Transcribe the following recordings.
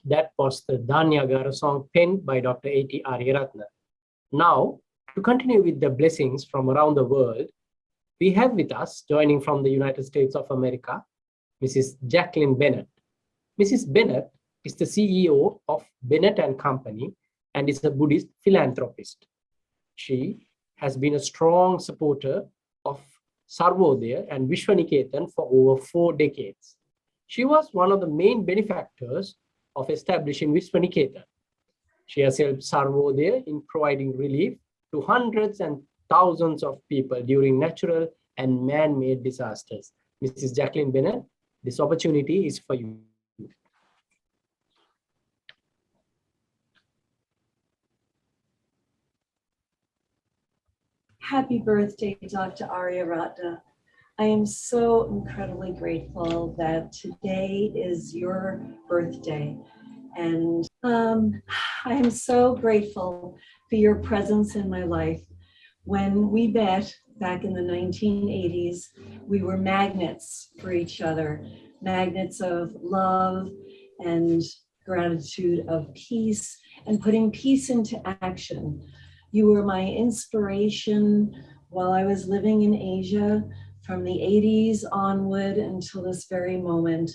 That was the Danyagara song penned by Dr. A.T. Ariyaratne. Now, to continue with the blessings from around the world, we have with us, joining from the United States of America, Mrs. Jacqueline Bennett. Mrs. Bennett is the CEO of Bennett and Company and is a Buddhist philanthropist. She has been a strong supporter of Sarvodaya and Vishwaniketan for over 4 decades. She was one of the main benefactors of establishing Vishwaniketan. She has helped Sarvodaya in providing relief to hundreds and thousands of people during natural and man-made disasters. Mrs. Jacqueline Bennett, this opportunity is for you. Happy birthday, Dr. Ariyaratne. I am so incredibly grateful that today is your birthday. And I am so grateful for your presence in my life. When we met back in the 1980s, we were magnets for each other, magnets of love and gratitude, of peace, and putting peace into action. You were my inspiration while I was living in Asia from the 80s onward until this very moment.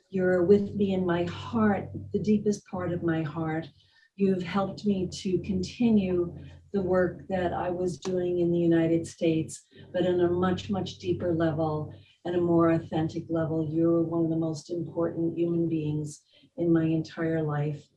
You're with me in my heart, the deepest part of my heart. You've helped me to continue the work that I was doing in the United States, but on a much, much deeper level and a more authentic level. You're one of the most important human beings in my entire life.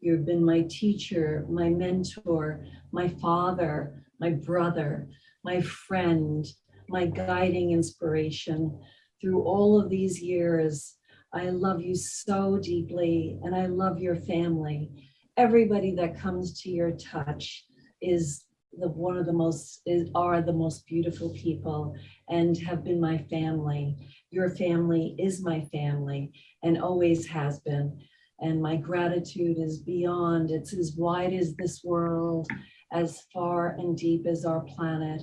You've been my teacher, my mentor, my father, my brother, my friend, my guiding inspiration. Through all of these years, I love you so deeply, and I love your family. Everybody that comes to your touch is are the most beautiful people and have been my family. Your family is my family and always has been. And my gratitude is beyond. It's as wide as this world, as far and deep as our planet.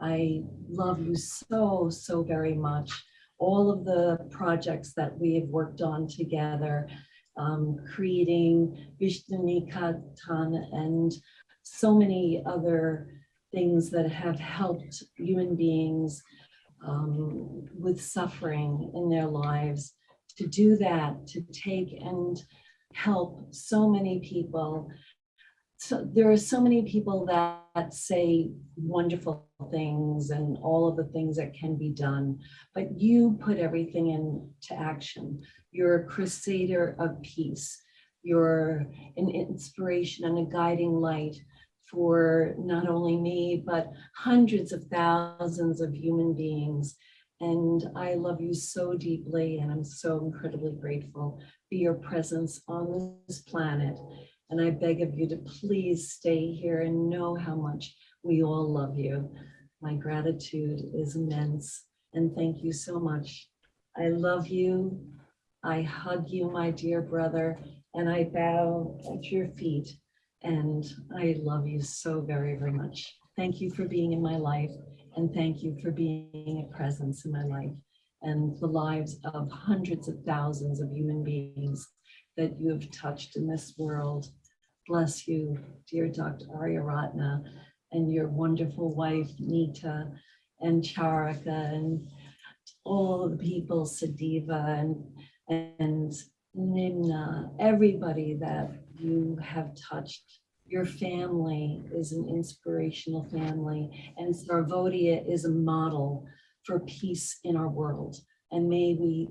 I love you so, so very much. All of the projects that we have worked on together, creating Vishwaniketan and so many other things that have helped human beings with suffering in their lives. To do that, to take and help so many people. So there are so many people that say wonderful things and all of the things that can be done, but you put everything into action. You're a crusader of peace. You're an inspiration and a guiding light for not only me, but hundreds of thousands of human beings. And I love you so deeply, and I'm so incredibly grateful for your presence on this planet. And I beg of you to please stay here and know how much we all love you. My gratitude is immense, and thank you so much. I love you. I hug you, my dear brother, and I bow at your feet. And I love you so very, very much. Thank you for being in my life. And thank you for being a presence in my life and the lives of hundreds of thousands of human beings that you have touched in this world. Bless you, dear Dr. Ariyaratne, and your wonderful wife, Nita, and Charika, and all of the people, Sadiva, and Nimna, everybody that you have touched. Your family is an inspirational family, and Sarvodaya is a model for peace in our world. And may we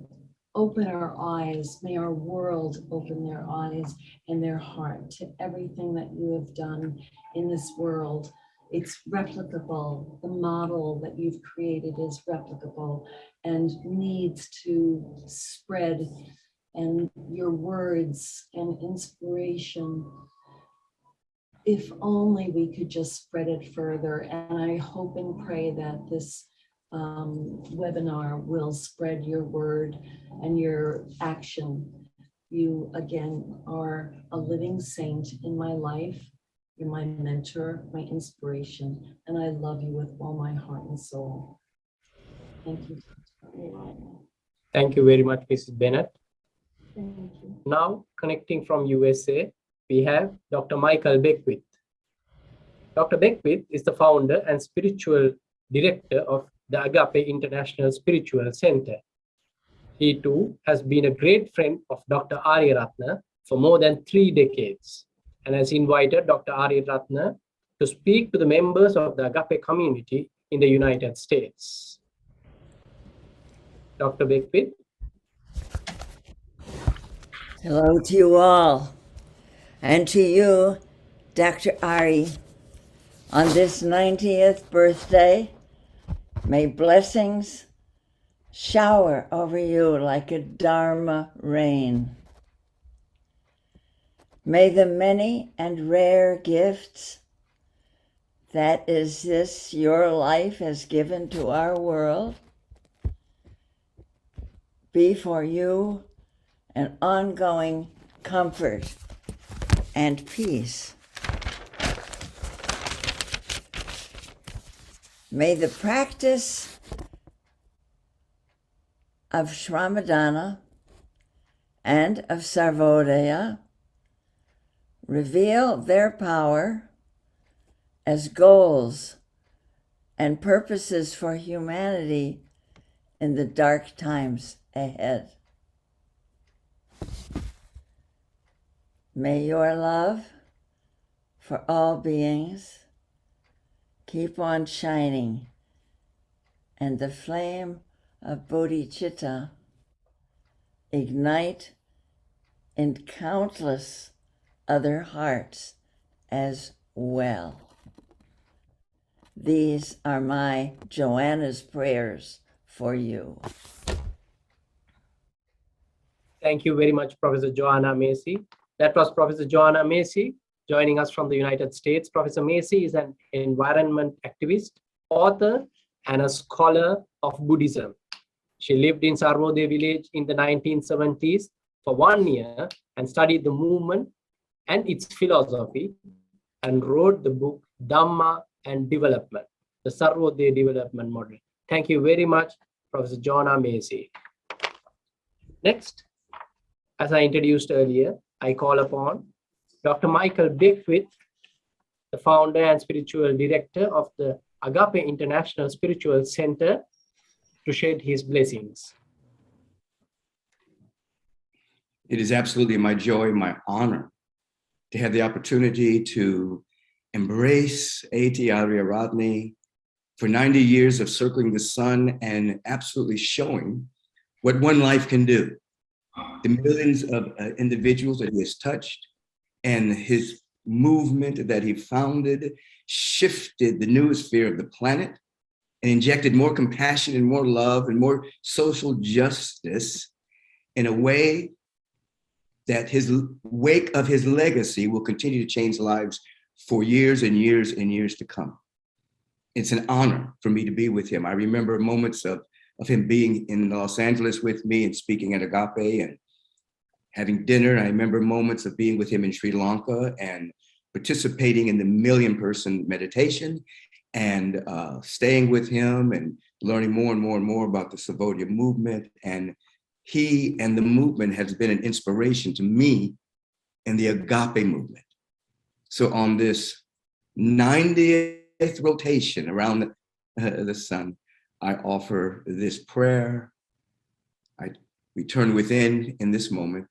open our eyes, may our world open their eyes and their heart to everything that you have done in this world. It's replicable. The model that you've created is replicable and needs to spread. And your words and inspiration, if only we could just spread it further. And I hope and pray that this webinar will spread your word and your action. You, again, are a living saint in my life. You're my mentor, my inspiration, and I love you with all my heart and soul. Thank you. Thank you very much, Mrs. Bennett. Thank you. Now, connecting from USA, we have Dr. Michael Beckwith. Dr. Beckwith is the founder and spiritual director of the Agape International Spiritual Center. He too has been a great friend of Dr. Ariyaratne for more than 3 decades and has invited Dr. Ariyaratne to speak to the members of the Agape community in the United States. Dr. Beckwith. Hello to you all, and to you, Dr. Ari. On this 90th birthday, may blessings shower over you like a Dharma rain. May the many and rare gifts that is this your life has given to our world be for you an ongoing comfort and peace. May the practice of Shramadana and of Sarvodaya reveal their power as goals and purposes for humanity in the dark times ahead. May your love for all beings keep on shining, and the flame of bodhicitta ignite in countless other hearts as well. These are my Joanna's prayers for you. Thank you very much, Professor Joanna Macy. That was Professor Joanna Macy joining us from the United States. Professor Macy is an environment activist, author, and a scholar of Buddhism. She lived in Sarvodaya village in the 1970s for 1 year and studied the movement and its philosophy and wrote the book Dhamma and Development, the Sarvodaya Development Model. Thank you very much, Professor Joanna Macy. Next, as I introduced earlier, I call upon Dr. Michael Beckwith, the founder and spiritual director of the Agape International Spiritual Center, to shed his blessings. It is absolutely my joy, my honor to have the opportunity to embrace A.T. Ariyaratne for 90 years of circling the sun and absolutely showing what one life can do. The millions of individuals that he has touched and his movement that he founded shifted the noosphere of the planet and injected more compassion and more love and more social justice in a way that his wake of his legacy will continue to change lives for years and years and years to come. It's an honor for me to be with him. I remember moments of him being in Los Angeles with me and speaking at Agape and having dinner. I remember moments of being with him in Sri Lanka and participating in the 1 million-person meditation and staying with him and learning more and more and more about the Sarvodaya movement. And he and the movement has been an inspiration to me in the Agape movement. So on this 90th rotation around the sun, I offer this prayer. I return within in this moment.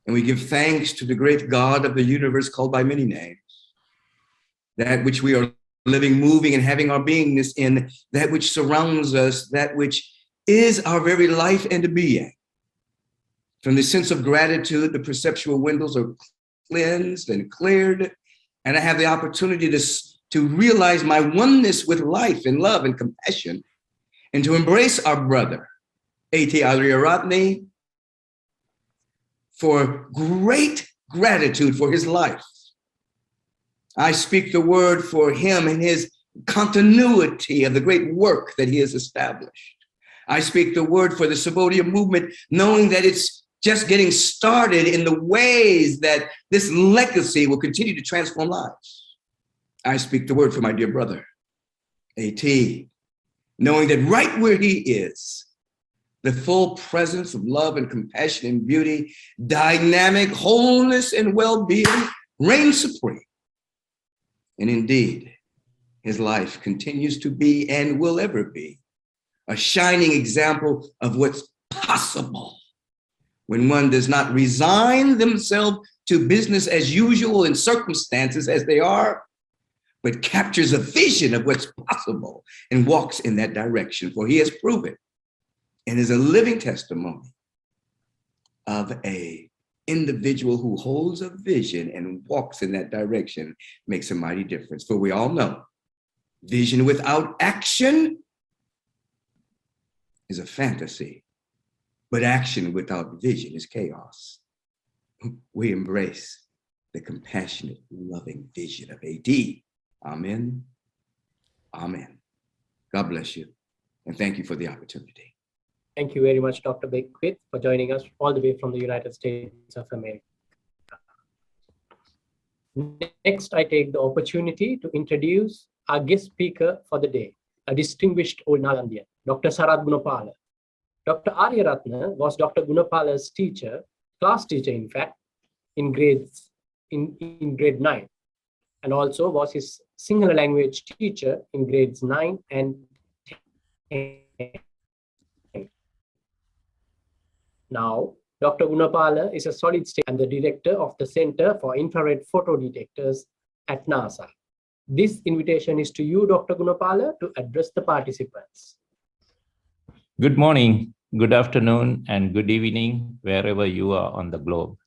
And we give thanks to the great God of the universe called by many names, that which we are living, moving, and having our beingness in, that which surrounds us, that which is our very life and being. From the sense of gratitude, the perceptual windows are cleansed and cleared, and I have the opportunity to realize my oneness with life and love and compassion, and to embrace our brother, A.T. Ariyaratne, for great gratitude for his life. I speak the word for him and his continuity of the great work that he has established. I speak the word for the Sarvodaya movement, knowing that it's just getting started in the ways that this legacy will continue to transform lives. I speak the word for my dear brother, A.T., knowing that right where he is, the full presence of love and compassion and beauty, dynamic wholeness and well-being reign supreme. And indeed, his life continues to be and will ever be a shining example of what's possible when one does not resign themselves to business as usual and circumstances as they are, but captures a vision of what's possible and walks in that direction. For he has proven and is a living testimony of a individual who holds a vision and walks in that direction makes a mighty difference. For we all know vision without action is a fantasy, but action without vision is chaos. We embrace the compassionate, loving vision of AD. Amen. Amen. God bless you. And thank you for the opportunity. Thank you very much, Dr. Beckwith, for joining us all the way from the United States of America. Next, I take the opportunity to introduce our guest speaker for the day, a distinguished old Nalandian, Dr. Sarath Gunapala. Dr. Ariyaratne was Dr. Gunapala's teacher, class teacher, in fact, in grade 9, and also was his Sinhala language teacher in grades 9 and 10. Now, Dr. Gunapala is a solid state and the director of the Center for Infrared Photo Detectors at NASA. This invitation is to you, Dr. Gunapala, to address the participants. Good morning, good afternoon, and good evening, wherever you are on the globe.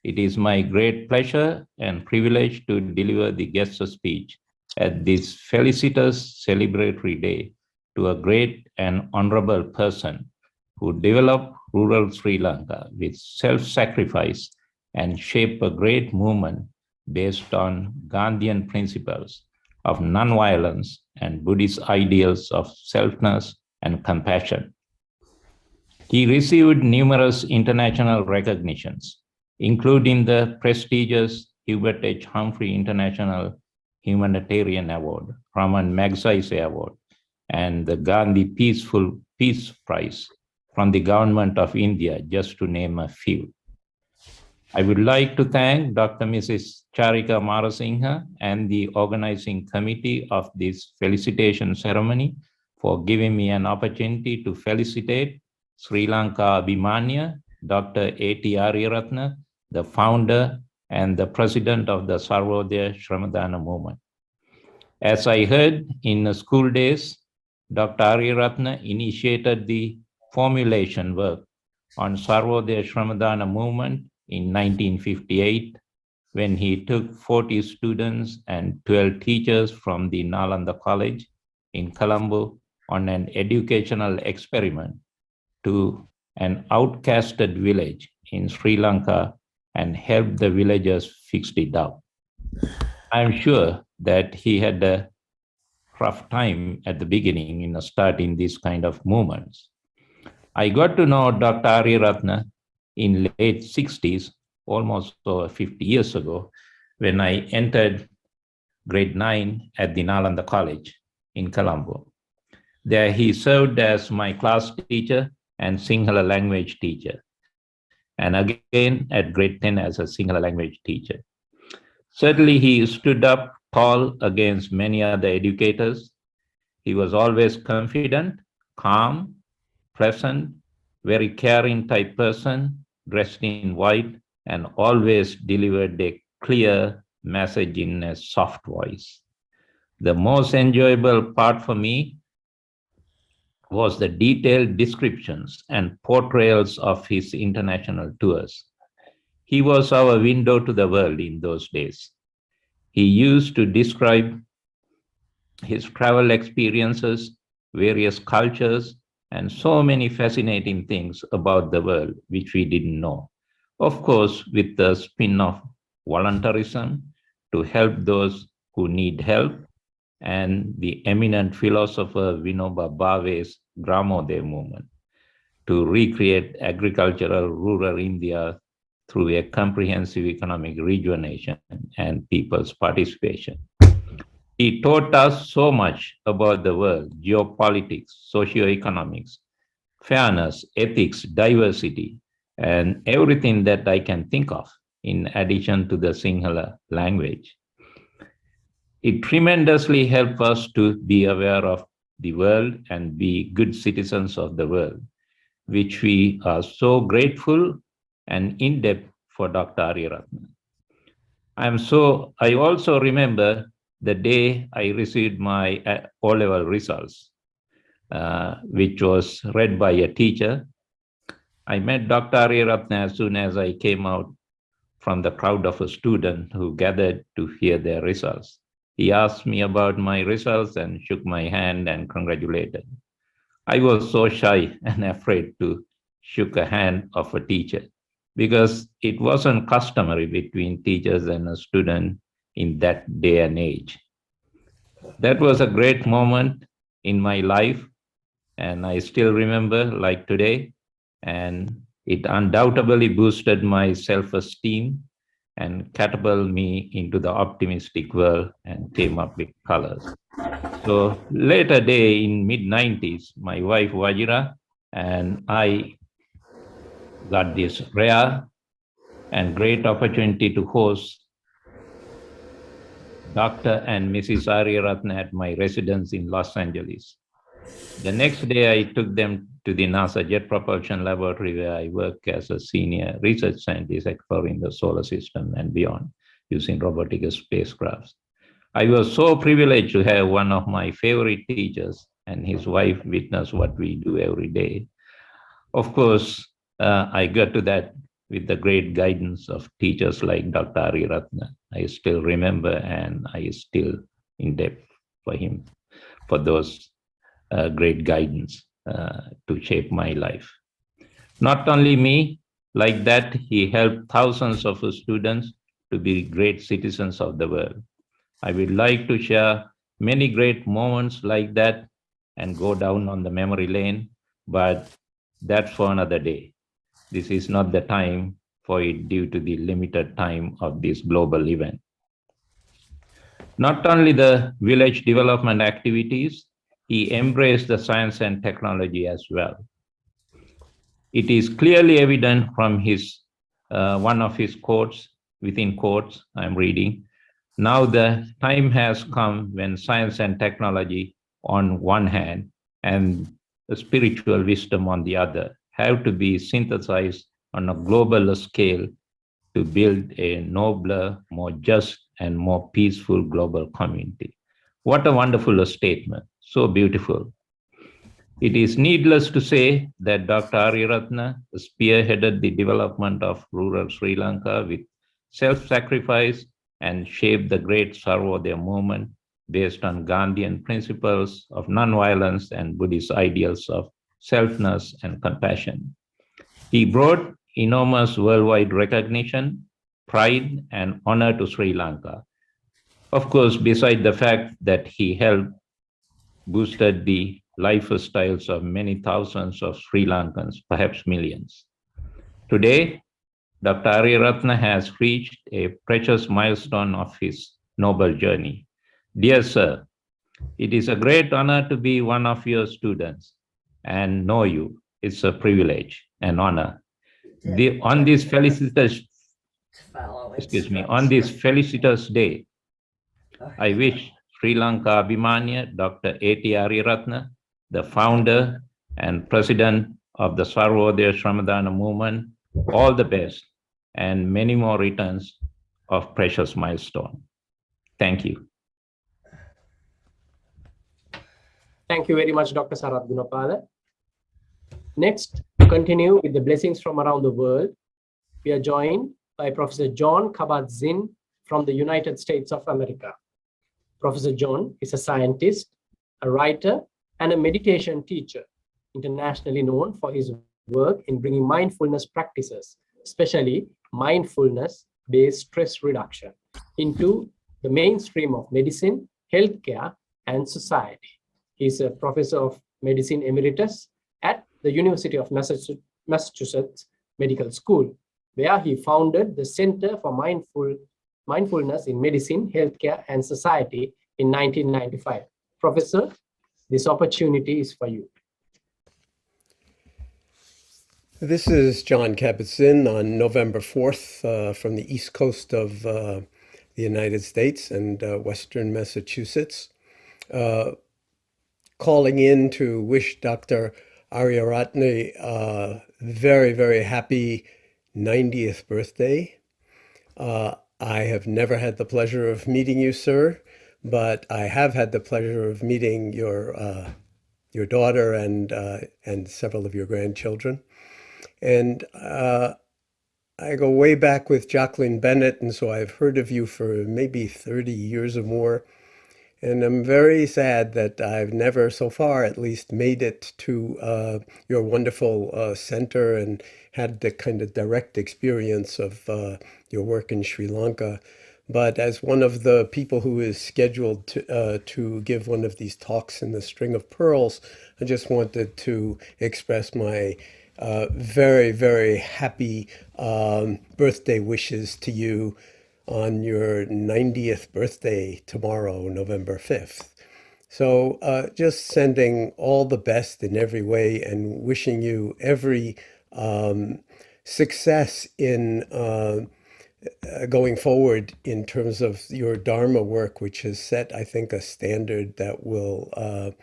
It is my great pleasure and privilege to deliver the guest speech at this felicitous celebratory day to a great and honorable person who developed rural Sri Lanka with self-sacrifice and shaped a great movement based on Gandhian principles of nonviolence and Buddhist ideals of selfness and compassion. He received numerous international recognitions, including the prestigious Hubert H. Humphrey International Humanitarian Award, Raman Magsaysay Award, and the Gandhi Peace Prize from the Government of India, just to name a few. I would like to thank Dr. Mrs. Charika Marasinghe and the organizing committee of this felicitation ceremony for giving me an opportunity to felicitate Sri Lanka Abhimanya, Dr. A.T. Ariyaratne, the founder and the president of the Sarvodaya Shramadana movement. As I heard in the school days, Dr. Ariyaratne initiated the formulation work on Sarvodaya Shramadana movement in 1958, when he took 40 students and 12 teachers from the Nalanda College in Colombo on an educational experiment to an outcasted village in Sri Lanka and helped the villagers fix it up. I'm sure that he had a rough time at the beginning in starting these kind of movements. I got to know Dr. Ariyaratne in late 60s, almost 50 years ago, when I entered grade 9 at the Nalanda College in Colombo. There he served as my class teacher and Sinhala language teacher, and again at grade 10 as a Sinhala language teacher. Certainly he stood up tall against many other educators. He was always confident, calm, pleasant, very caring type person, dressed in white, and always delivered a clear message in a soft voice. The most enjoyable part for me was the detailed descriptions and portrayals of his international tours. He was our window to the world in those days. He used to describe his travel experiences, various cultures, and so many fascinating things about the world which we didn't know. Of course, with the spin of voluntarism to help those who need help, and the eminent philosopher Vinoba Bhave's Gramodaya movement to recreate agricultural rural India through a comprehensive economic rejuvenation and people's participation. He taught us so much about the world, geopolitics, socioeconomics, fairness, ethics, diversity, and everything that I can think of, in addition to the Sinhala language. It tremendously helps us to be aware of the world and be good citizens of the world, which we are so grateful and in depth for Dr. Ariyaratne. I also remember the day I received my O-level results, which was read by a teacher. I met Dr. Ariyaratne as soon as I came out from the crowd of a student who gathered to hear their results. He asked me about my results and shook my hand and congratulated. I was so shy and afraid to shake a hand of a teacher because it wasn't customary between teachers and a student in that day and age. That was a great moment in my life, and I still remember like today, and it undoubtedly boosted my self-esteem and catapulted me into the optimistic world and came up with colors. So later day in mid-90s, my wife Wajira and I got this rare and great opportunity to host Dr. and Mrs. Ariyaratne at my residence in Los Angeles. The next day, I took them to the NASA Jet Propulsion Laboratory, where I work as a senior research scientist exploring the solar system and beyond using robotic spacecrafts. I was so privileged to have one of my favorite teachers and his wife witness what we do every day. Of course, I got to that with the great guidance of teachers like Dr. Ariyaratne. I still remember, and I still in debt for him for those great guidance to shape my life. Not only me, like that, he helped thousands of students to be great citizens of the world. I would like to share many great moments like that and go down on the memory lane, but that's for another day. This is not the time for it due to the limited time of this global event. Not only the village development activities, he embraced the science and technology as well. It is clearly evident from his one of his quotes, within quotes I'm reading, "Now the time has come when science and technology on one hand and the spiritual wisdom on the other have to be synthesized on a global scale to build a nobler, more just, and more peaceful global community." What a wonderful statement, so beautiful. It is needless to say that Dr. Ariyaratne spearheaded the development of rural Sri Lanka with self-sacrifice and shaped the great Sarvodaya movement based on Gandhian principles of nonviolence and Buddhist ideals of selfness and compassion. He brought enormous worldwide recognition, pride, and honor to Sri Lanka. Of course, beside the fact that he helped boosted the lifestyles of many thousands of Sri Lankans, perhaps millions. Today, Dr. Ariyaratne has reached a precious milestone of his noble journey. Dear sir, it is a great honor to be one of your students and know you. It's a privilege and honor. On this felicitous day, I wish Sri Lanka Abhimanya, Dr. A.T. Ariyaratne, the founder and president of the Sarvodaya Shramadana movement, all the best and many more returns of precious milestone. Thank you. Thank you very much, Dr. Sarath Gunapala. Next, to continue with the blessings from around the world, we are joined by Professor John Kabat-Zinn from the United States of America. Professor John is a scientist, a writer, and a meditation teacher, internationally known for his work in bringing mindfulness practices, especially mindfulness-based stress reduction, into the mainstream of medicine, healthcare, and society. He is a professor of medicine emeritus at the University of Massachusetts Medical School, where he founded the Center for Mindfulness in Medicine, Healthcare, and Society in 1995. Professor, this opportunity is for you. This is John Kabat-Zinn on November 4th from the East Coast of the United States and Western Massachusetts, calling in to wish Dr. Ariyaratne a very, very happy 90th birthday. I have never had the pleasure of meeting you, sir, but I have had the pleasure of meeting your daughter and several of your grandchildren. And I go way back with Jacqueline Bennett, and so I've heard of you for maybe 30 years or more. And I'm very sad that I've never, so far at least, made it to your wonderful center and had the kind of direct experience of your work in Sri Lanka. But as one of the people who is scheduled to give one of these talks in the String of Pearls, I just wanted to express my very, very happy birthday wishes to you on your 90th birthday tomorrow, November 5th. So just sending all the best in every way and wishing you every success in going forward in terms of your Dharma work, which has set, I think, a standard that will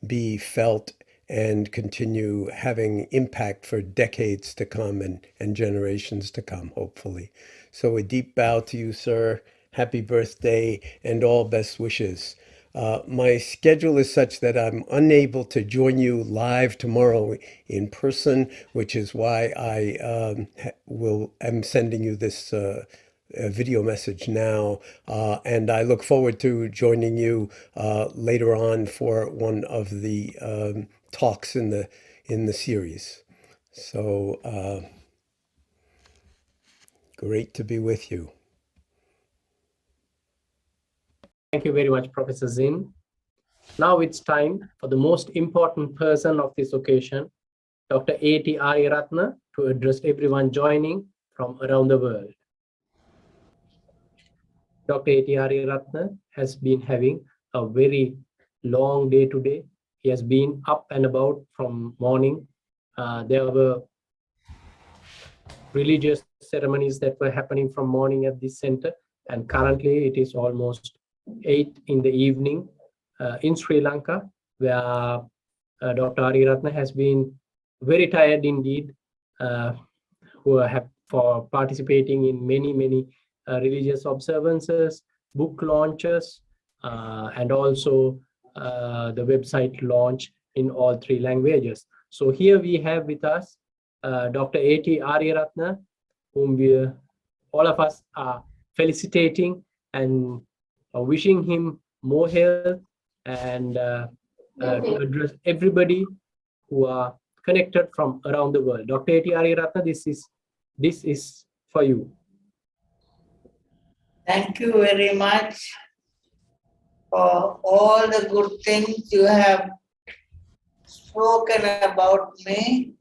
be felt and continue having impact for decades to come and generations to come, hopefully. So a deep bow to you, sir. Happy birthday and all best wishes. My schedule is such that I'm unable to join you live tomorrow in person, which is why I am sending you this video message now, and I look forward to joining you later on for one of the talks in the series. So great to be with you. Thank you very much, Professor Zinn. Now it's time for the most important person of this occasion, Dr. A.T. Ariyaratne, to address everyone joining from around the world. Dr. A.T. Ariyaratne has been having a very long day today. He has been up and about from morning. There were religious ceremonies that were happening from morning at this center, and currently it is almost 8 in the evening in Sri Lanka, where Dr. Ariyaratne has been very tired indeed, for participating in many religious observances, book launches, and also the website launch in all 3 languages. So here we have with us Dr. A.T. Ariyaratne, whom all of us are felicitating and wishing him more health and to address everybody who are connected from around the world. Dr. A.T. Ariyaratne, this is for you. Thank you very much for all the good things you have spoken about me.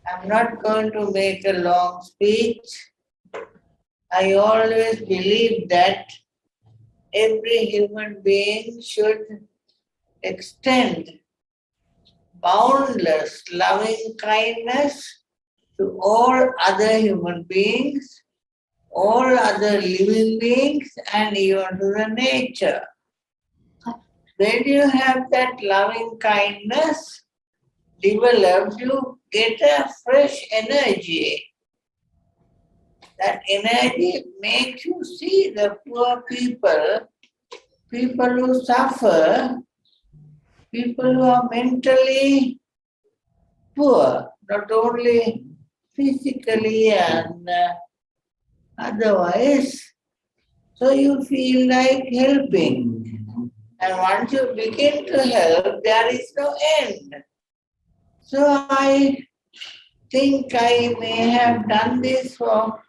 I'm not going to make a long speech. I always believe that every human being should extend boundless loving kindness to all other human beings, all other living beings, and even to the nature. When you have that loving kindness developed, you get a fresh energy. That energy makes you see the poor people, people who suffer, people who are mentally poor, not only physically and otherwise. So you feel like helping. And once you begin to help, there is no end. So I think I may have done this for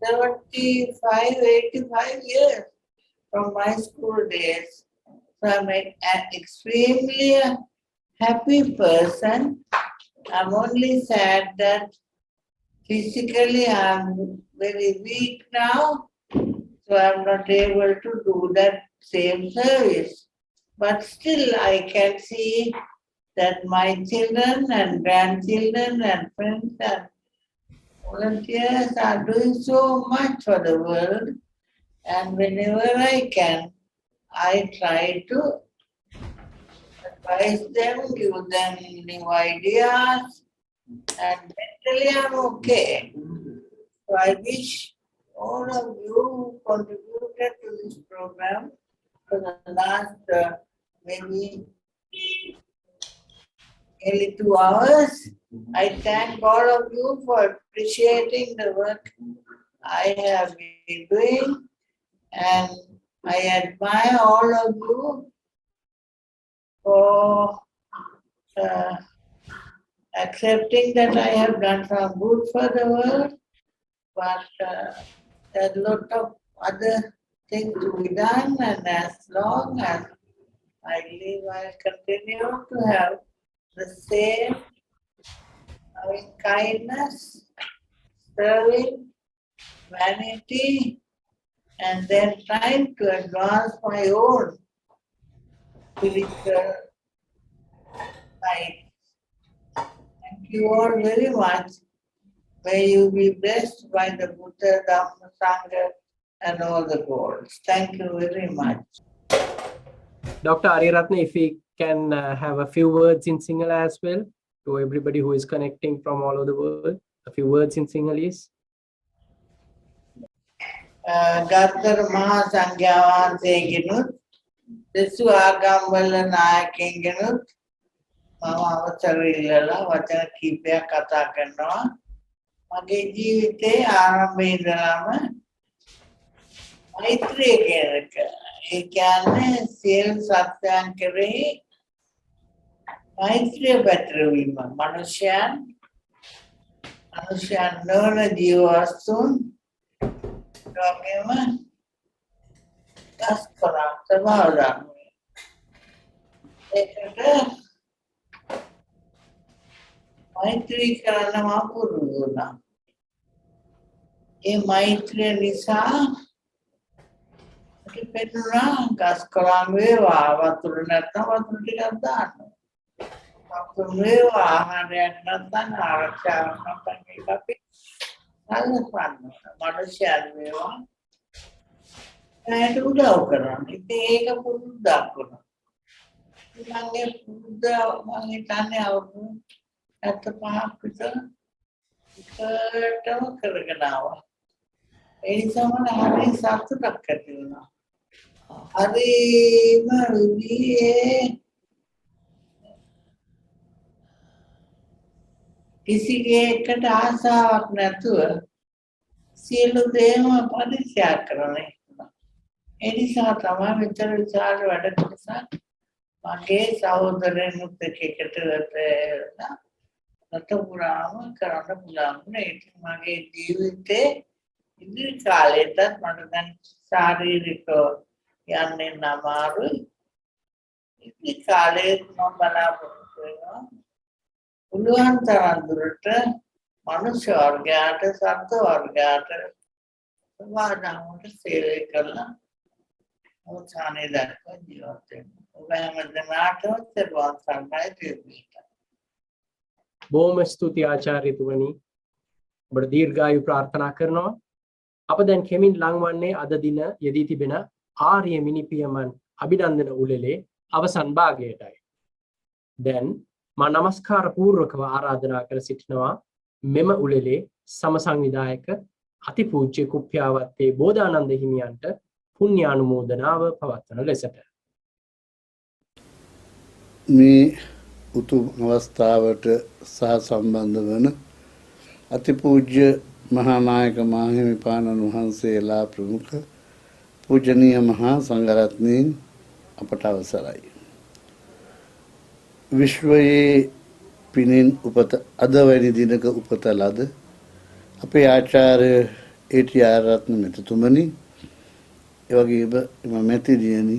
75, 85 years from my school days. So I'm an extremely happy person. I'm only sad that physically I'm very weak now, so I'm not able to do that same service. But still I can see that my children and grandchildren and friends and volunteers are doing so much for the world, and whenever I can, I try to advise them, give them new ideas, and mentally I'm okay. So I wish all of you who contributed to this program for the last maybe nearly 2 hours. I thank all of you for appreciating the work I have been doing, and I admire all of you for accepting that I have done some good for the world, but there's a lot of other things to be done, and as long as I live, I'll continue to have the same loving kindness, serving, vanity, and then trying to advance my own spiritual life. Thank you all very much. May you be blessed by the Buddha, Dhamma, Sangha, and all the gods. Thank you very much. Dr. Ariyaratne, if we can have a few words in Sinhala as well to everybody who is connecting from all over the world. A few words in Sinhalese. Gathar Maha Sangyavan Seginut, Desu Agambala Nayakengenut, Mama Avasarilla, Vachana Kipaya Kata Karnawa, Mage Jeevithe ආරම්භයේ ඉඳලාම මෛත්‍රිය කියන එක. ඒ කියන්නේ සියලු සත්‍යයන් කෙරෙහි මෛත්‍රිය පැතිරවීම. මනුෂ්‍යයන් නොවන ජීවවස්තුන් වගේම දස් කරා ස්වභාව ධර්මය. ඒකට මෛත්‍රී කරන්න මම පුරුදු වුණා. ඒ මෛත්‍රිය නිසා මට පෙනුණා ගස් කොළන් වේවා වතුර නැත්නම් වතුර ටිකක් දාන්න. වතුර වේවා ආහාරයක් නැත්නම් ආරක්ෂාවක් නැත්නම් ඒක අපි සල්ලපන්න. මනුෂ්‍යයන් වේවා ඒකට උදව් කරන්න. ඉතින් ඒක පුරුද්දක් වුණා. මගේ පුරුද්ද මම හිතන්නේ අවුරුදු 75ක් විතර එකටම කරගෙන ආවා. ඒ නිසා මට හරි සතුටක් ඇති වුණා. හරිම විදිහේ කිසියකට ආසාවක් නැතුව සියලු දේම පරිත්‍යාග කරන්න. ඒ නිසා තමයි මෙතන විචාර වැඩ කොටසක් මගේ සහෝදරයනුත් එක්ක වෙලා නතපුරාම කරන්න පුළුවන්. ඒක මගේ ජීවිතේ ඉදිරි කාලෙටත් මට දැන් ශාරීරික යන්නේ නමාරුයි. ඉදිරි කාලේ මම බලාපොරොත්තු වෙනවා පුළුවන් තරම් දුරට මනුෂ්‍ය වර්ගයාට සත්ත්ව වර්ගයාට සමාජයට සේවය කරලා අවසානයේ දක්වා ජීවත් වෙන්න. ඔබ හැමදෙනාටම සර්වන් සම්පයි දෙවියන්. බොහොම ස්තුතියි ආචාර්යතුමනි. ඔබට දීර්ඝායු ප්‍රාර්ථනා කරනවා. අප දැන් කෙමින් ලංවන්නේ අද දින යෙදී තිබෙන ආර්ය මිනිපියමන් අභිනන්දන උළෙලේ අවසන් භාගයටයි. දැන් මා නමස්කාර පූර්වකව ආරාධනා කර සිටිනවා මෙම උළෙලේ සමසංවිධායක අතිපූජ්‍ය කුප්පියාවත්තේ බෝධානන්ද හිමියන්ට පුණ්‍යානුමෝදනාව පවත්වන ලෙසට. මේ උතුම් අවස්ථාවට සහසම්බන්ධ වන අතිපූජ්‍ය මහානායක මාහිමිපාණන් වහන්සේලා ප්‍රමුඛ පූජනීය මහා සංඝරත්නයන් අපට අවසරයි. විශ්වයේ පිනෙන් උපත අද වැනි දිනක උපත ලද අපේ ආචාර්ය ඒ.ටී. ආරියරත්න මෙතුමනි, එවැගේම එම මැතිණියනි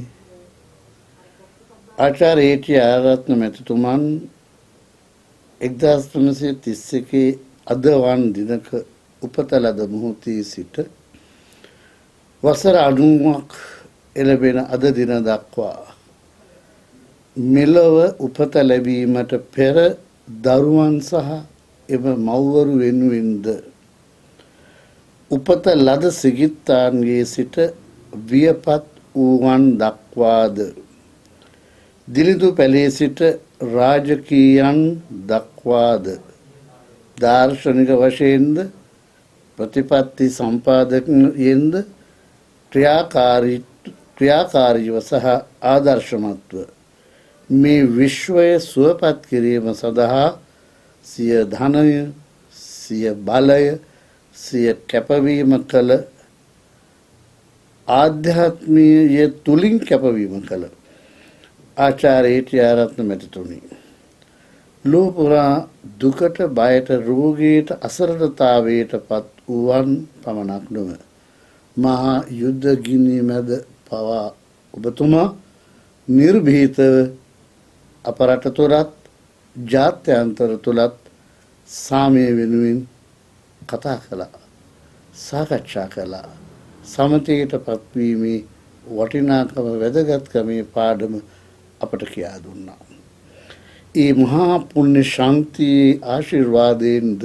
ආචාර්ය ඒ.ටී. ආරියරත්න මෙතුමන් 1931 අද වන් දිනක උපත ලද මොහොතේ සිට වසර 90ක් එළඹෙන අද දින දක්වා මෙලොව උපත ලැබීමට පෙර දරුවන් සහ එම මව්වරු වෙනුවෙන්ද උපත ලද සිගිත්තාන්ගේ සිට වියපත් වූවන් දක්වාද දිලිඳු පැලේ සිට රාජකීයන් දක්වාද දාර්ශනික වශයෙන්ද ප්‍රතිපත්ති සම්පාදකයෙන්ද ක්‍රියාකාරීව සහ ආදර්ශමත්ව මේ විශ්වය සුවපත් කිරීම සඳහා සිය ධනය, සිය බලය, සිය කැපවීම කළ ආධ්‍යාත්මීය තුලින් කැපවීම කළ ආචාර්ය ආරියාරත්න මැතිතුමනි, ලෝපුරා දුකට, බයට, රෝගයට, අසරණතාවයට පත් වූවන් පමණක් නොව මහා යුද්ධ ගිනි මැද පවා ඔබතුමා නිර්භීතව අප රට තුළත් ජාත්‍යන්තර තුළත් සාමය වෙනුවෙන් කතා කළා, සාකච්ඡා කළා. සමතයට පත්වීමේ වටිනාකම, වැදගත්කමේ පාඩම අපට කියා දුන්නා. ඒ මහා පුණ්‍ය ශාන්තියේ ආශිර්වාදයෙන්ද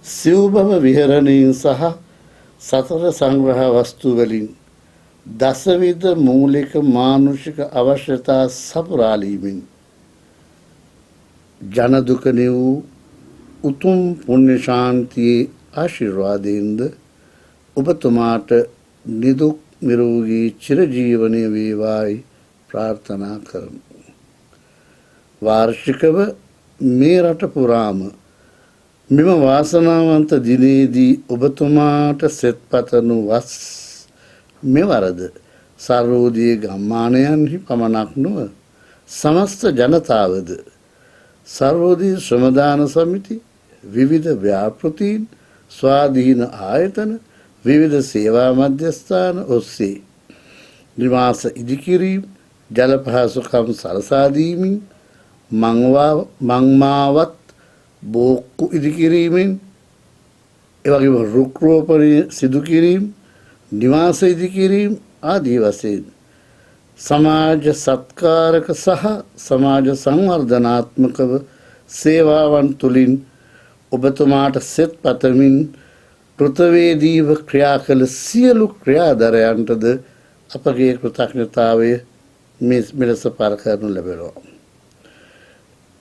සිව්බව විහරණයෙන් සහ සතර සංග්‍රහ වස්තු වලින් දසවිධ මූලික මානුෂික අවශ්‍යතා සපුරාලීමෙන් ජන දුක නිවූ උතුම් පුණ්‍ය ශාන්තියේ ආශිර්වාදයෙන්ද ඔබතුමාට නිදුක් නිරෝගී චිරජීවනයේ වේවායි ප්‍රාර්ථනා කරමු. වාර්ෂිකව මේ රට පුරාම මෙම වාසනාවන්ත දිනේදී ඔබතුමාට සෙත්පතනු වස් මෙවරද සර්වෝදයේ ගම්මානයන්හි පමණක් නොව සමස්ත ජනතාවද සර්වෝදයේ ශ්‍රමදාන සමිති, විවිධ ව්‍යාපෘතීන්, ස්වාධීන ආයතන, විවිධ සේවා මධ්‍යස්ථාන ඔස්සේ නිවාස ඉදිකිරීම, ජල පහසුකම් සලසා දීමින්, මංමාවත් බෝක්කු ඉදිකිරීමෙන්, එවැගේම රුක් රෝපණය සිදු කිරීම, නිවාස ඉදිකිරීම ආදී වශයෙන් සමාජ සත්කාරක සහ සමාජ සංවර්ධනාත්මකව සේවාවන් තුළින් ඔබතුමාට සෙත් පතමින් කෘතවේදීව ක්‍රියා කළ සියලු ක්‍රියාදරයන්ටද අපගේ කෘතඥතාවය මෙලෙස පළ කරනු ලැබෙනවා.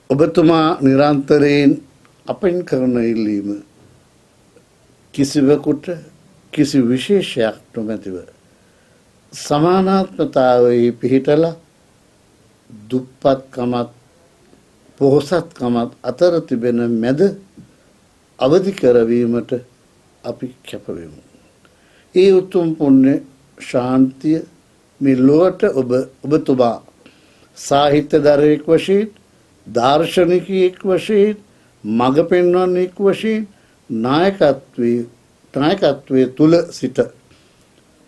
ඔබතුමා නිරන්තරයෙන් අපෙන් කරන ඉල්ලීම කිසිවෙකුට කිසි විශේෂයක් නොමැතිව සමානාත්මතාවයේ පිහිටලා දුප්පත්කමත් පොහොසත්කමත් අතර තිබෙන මැද අවදි කරවීමට අපි කැපවෙමු. ඒ උතුම් පුණ්‍ය ශාන්තිය මේ ලොවට ඔබතුමා සාහිත්‍යදරයෙක් වශයෙන්, දාර්ශනිකයෙක් වශයෙන්, මඟ පෙන්වන්නෙක් වශයෙන් නායකත්වයේ තුල සිට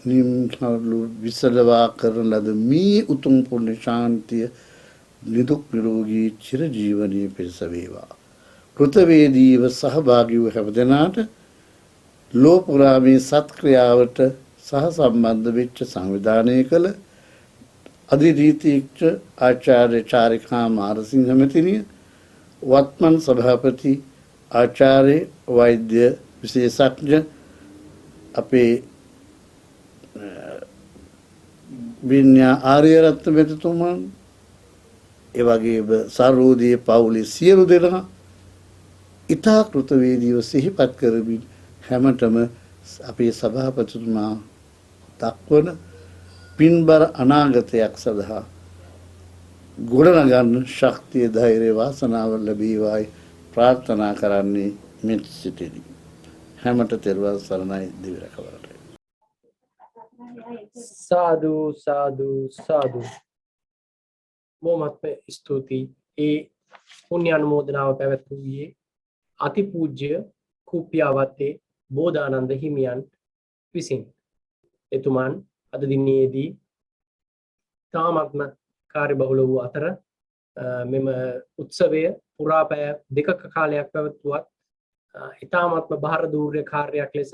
විසලවා කරන ලද මේ උතුම් පුණ්‍ය ශාන්තිය නිදුක් නිරෝගී චිරජීවනයේ පිණිස වේවා. කෘතවේදීව සහභාගී වූ හැමදෙනාට ලෝපුරා මේ සත්ක්‍රියාවට සහ සම්බන්ධ වෙච්ච සංවිධානය කළ අධිරීතීච්ච ආචාර්ය චාරිකා මාරසිංහ මැතිණිය, වත්මන් සභාපති ආචාර්ය වෛද්‍ය විශේෂඥ අපේ විඤ්ඤා ආරියරත්න මැතිතුමන්, එවැගේම සර්වෝදයේ පවුලේ සියලු දෙනා ඉතා කෘතවේදීව සිහිපත් කරමින් හැමතෙම අපේ සභාපතිතුමා දක්වන පින්බර අනාගතයක් සඳහා ගොඩනගන්න ශක්තිය, ධෛර්යය, වාසනාව ලැබේවායි ප්‍රාර්ථනා කරන්නේ මෙත් සිටිනි. හැමත තෙරුවන් සරණයි. දිවි රැකවරට. සාදු සාදු සාදු. බොහොමත්ම ස්තුතියි. ඒ පුණ්‍ය අනුමෝදනාව පැවැත්වුවේ අතිපූජ්‍ය කුප්පියාවත්තේ බෝධානන්ද හිමියන් විසින්. එතුමන් අද දිනයේදී තාමත්ම කාර්යබහුල වූ අතර මෙම උත්සවය පුරා පැය දෙකක කාලයක් පැවැත්වුවත් ඉතාමත්ම භාර දූර්ය කාර්යයක් ලෙස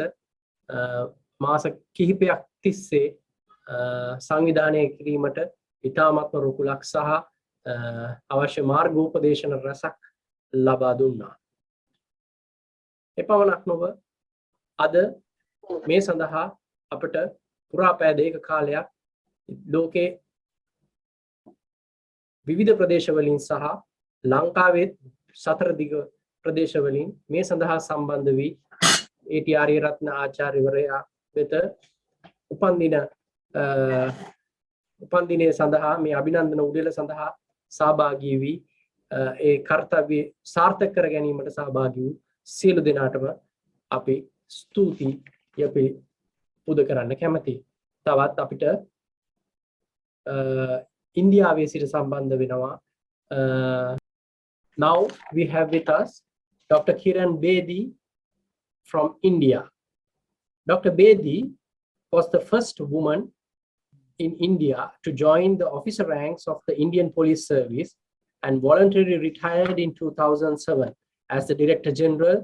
මාස කිහිපයක් තිස්සේ සංවිධානය කිරීමට ඉතාමත්ම රුකුලක් සහ අවශ්‍ය මාර්ගෝපදේශන රසක් ලබා දුන්නා. එපමණක් නොව අද මේ සඳහා අපට පුරා පැය දෙක කාලයක් ලෝකේ විවිධ ප්‍රදේශවලින් සහ ලංකාවේ සතර දිග ප්‍රදේශවලින් මේ සඳහා සම්බන්ධ වී ඒ.ටී. ආරියරත්න ආචාර්යවරයා වෙත උපන්දිනය සඳහා මේ අභිනන්දන උළෙල සඳහා සහභාගී වී ඒ කාර්යය සාර්ථක කර ගැනීමට සහභාගී වූ සියලු දෙනාටම අපි ස්තුතියි පුද කරන්න කැමැතියි. තවත් අපිට ඉන්දියාවේ සිට සම්බන්ධ වෙනවා. Now we have with us Dr. Kiran Bedi from India. Dr. Bedi was the first woman in India to join the officer ranks of the Indian Police Service and voluntarily retired in 2007 as the Director General,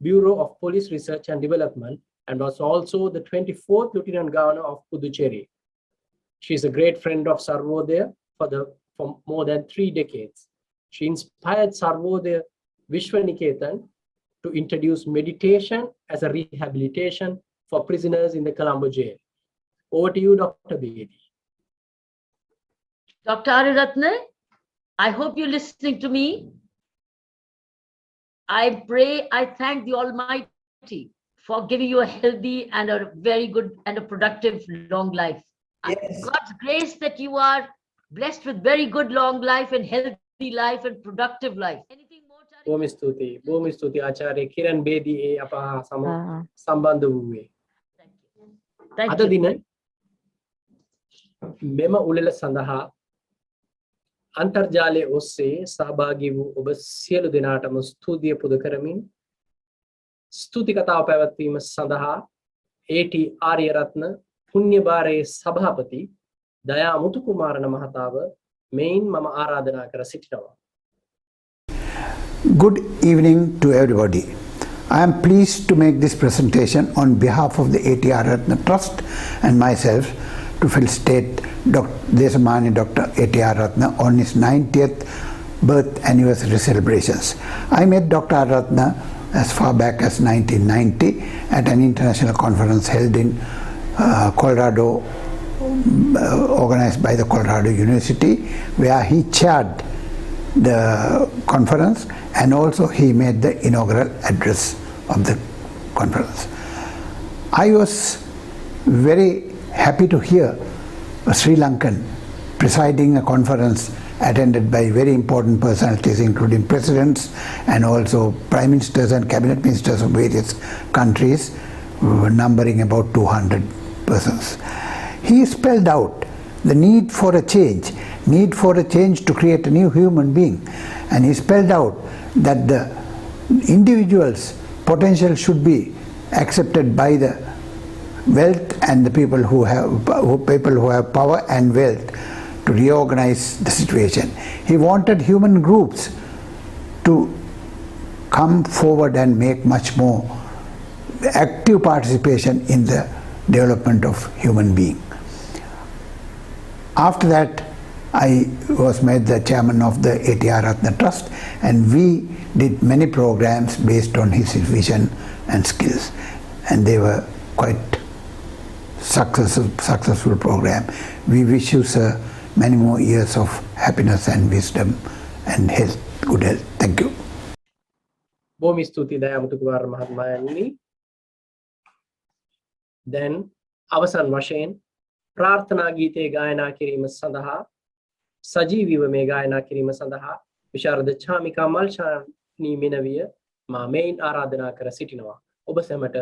Bureau of Police Research and Development, and was also the 24th Lieutenant Governor of Puducherry. She is a great friend of Sarvodaya for more than 3 decades. She inspired Sarvodaya Vishwaniketan to introduce meditation as a rehabilitation for prisoners in the Colombo jail. Over to you, Dr. Bedi. Dr. Ariyaratne, I hope you're listening to me. I pray, I thank the Almighty for giving you a healthy and a very good and a productive long life. Yes. God's grace that you are blessed with very good long life and healthy life and productive life. Anything more, Chari? බොහොම ස්තුතියි ආචාර්ය කිරන් බේදී අප හා සම්බන්ධ වූයේ. Thank අද you. දින මෙම උළෙල සඳහා අන්තර්ජාලයේ ඔස්සේ සහභාගී වූ ඔබ සියලු දෙනාටම ස්තුතිය පුද කරමින් ස්තුති කතාව පැවැත්වීම සඳහා ඒ.ටී. ආරියරත්න පුණ්‍යභාරයේ සභාපති දයා මුතුකුමාරණ මහතාව මෙයින් මම ආරාධනා කර සිටිනවා. Good evening to everybody. I am pleased to make this presentation on behalf of the A.T. Ariyaratne Trust and myself to felicitate Desamani Dr. A.T. Ariyaratne on his 90th birth anniversary celebrations. I met Dr. Ariyaratne as far back as 1990 at an international conference held in Colorado, organized by the Colorado University, where he chaired the conference and also he made the inaugural address of the conference. I was very happy to hear a Sri Lankan presiding a conference attended by very important personalities including presidents and also prime ministers and cabinet ministers of various countries, numbering about 200 persons. He spelled out the need for a change to create a new human being, and he spelled out that the individual's potential should be accepted by the wealth and the people who have power and wealth to reorganize the situation. He wanted human groups to come forward and make much more active participation in the development of human being. After that, I was made the chairman of the A.T. Ariyaratne Trust, and we did many programs based on his vision and skills, and they were quite successful program. We wish you, sir, many more years of happiness and wisdom and health, good health. Thank you. බොහොම ස්තුතියි දයා මුතුකුමාර මහත්මයාණනි. Then අවසන් වශයෙන් ප්‍රාර්ථනා ගීතේ ගායනා කිරීම සඳහා සජීවීව මේ ගායනා කිරීම සඳහා විශාරද චාමිකා මල්ෂානි මෙනවිය මා මෙයින් ආරාධනා කර සිටිනවා. ඔබ සැමට